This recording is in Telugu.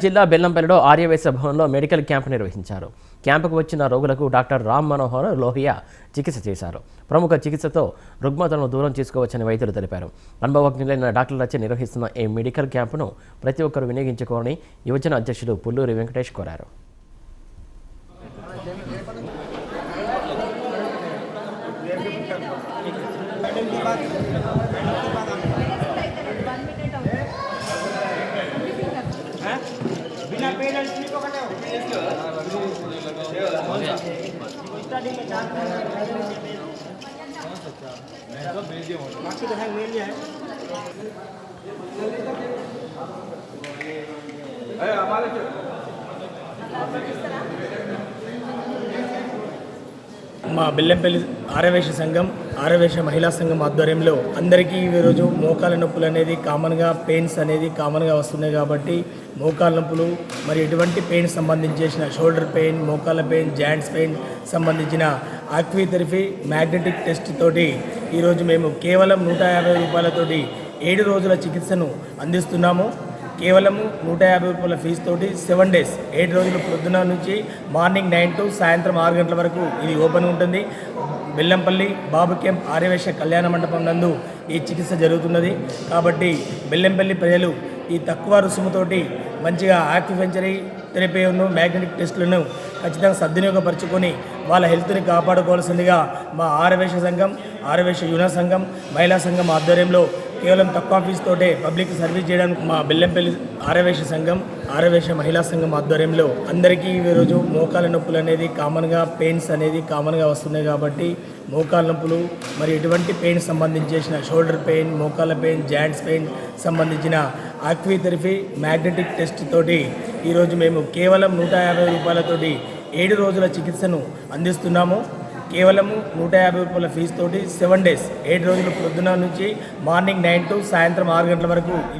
జిల్లా బెల్లంపల్లిలో ఆర్యవైశ్య భవన్లో మెడికల్ క్యాంప్ నిర్వహించారు. క్యాంపుకు వచ్చిన రోగులకు డాక్టర్ రామ్ మనోహర్ లోహియా చికిత్స చేశారు. ప్రముఖ చికిత్సతో రుగ్మతలను దూరం చేసుకోవచ్చని వైద్యులు తెలిపారు. అనుభవజ్ఞులైన డాక్టర్లచే నిర్వహిస్తున్న ఈ మెడికల్ క్యాంపును ప్రతి ఒక్కరూ వినియోగించుకోవాలని యువజన అధ్యక్షుడు పుల్లూరి వెంకటేష్ కోరారు. बिना पेरेंट्स नहीं को करते हो स्टडी में चार बाकी तो है मेल है हमारे మా బెల్లంపల్లి ఆర్యవైశ్య సంఘం ఆర్యవైశ్య మహిళా సంఘం ఆధ్వర్యంలో అందరికీ ఈరోజు మోకాల నొప్పులు అనేది కామన్గా పెయిన్స్ అనేది కామన్గా వస్తున్నాయి కాబట్టి మోకాల నొప్పులు మరి ఎటువంటి పెయిన్ సంబంధించిన షోల్డర్ పెయిన్ మోకాల పెయిన్ జాయింట్స్ పెయిన్ సంబంధించిన ఆక్విథెరపీ మ్యాగ్నెటిక్ టెస్ట్ తోటి ఈరోజు మేము కేవలం 150 రూపాయలతోటి 7 రోజుల చికిత్సను అందిస్తున్నాము. కేవలం 150 రూపాయల ఫీజు తోటి 7 days 7 రోజులు పొద్దున నుంచి మార్నింగ్ 9 to సాయంత్రం 6 గంటల వరకు ఇది ఓపెన్ ఉంటుంది. బెల్లంపల్లి బాబు క్యాంప్ ఆర్యవైశ్య కళ్యాణ మండపం నందు ఈ చికిత్స జరుగుతున్నది. కాబట్టి బెల్లంపల్లి ప్రజలు ఈ తక్కువ రుసుముతోటి మంచిగా ఆక్యుపెంచరీ థెరపీను మ్యాగ్నెటిక్ టెస్టులను ఖచ్చితంగా సద్వినియోగపరచుకొని వాళ్ళ హెల్త్ని కాపాడుకోవాల్సిందిగా మా ఆర్యవైశ్య సంఘం ఆర్యవైశ్య యువ సంఘం మహిళా సంఘం ఆధ్వర్యంలో కేవలం తక్కువ ఫీజుతోటే పబ్లిక్ సర్వీస్ చేయడానికి మా బెల్లంపల్లి ఆర్యవైశ్య సంఘం ఆర్యవైశ్య మహిళా సంఘం ఆధ్వర్యంలో అందరికీ ఈరోజు మోకాల నొప్పులు అనేది కామన్గా పెయిన్స్ అనేది కామన్గా వస్తున్నాయి కాబట్టి మోకాల నొప్పులు మరి ఎటువంటి పెయిన్ సంబంధించిన షోల్డర్ పెయిన్ మోకాల పెయిన్ జాయింట్స్ పెయిన్ సంబంధించిన ఆక్విథెరపీ మ్యాగ్నెటిక్ టెస్ట్ తోటి ఈరోజు మేము కేవలం 150 రూపాయలతోటి 7 రోజుల చికిత్సను అందిస్తున్నాము. కేవలం 150 రూపాయల ఫీజు తోటి 7 days 7 రోజులు పొద్దున నుంచి మార్నింగ్ 9 to సాయంత్రం 6 గంటల వరకు